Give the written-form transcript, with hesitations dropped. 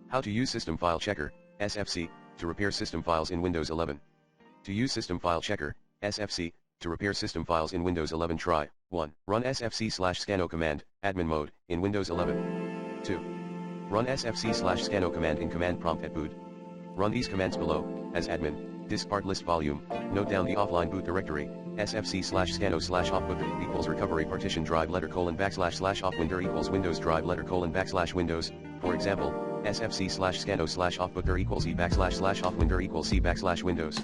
How to use System File Checker, SFC, to repair system files in Windows 11. To use System File Checker, SFC, to repair system files in Windows 11 try, 1. Run SFC/scanO command, admin mode, in Windows 11. 2. Run SFC/scanO command in command prompt at boot. Run these commands below, as admin, disk part list volume, note down the offline boot directory, SFC/scanO/offboot equals recovery partition drive letter // offwinder equals Windows drive letter / Windows, for example, SFC/scanO/offbooter equals E // offwinder equals C // Windows.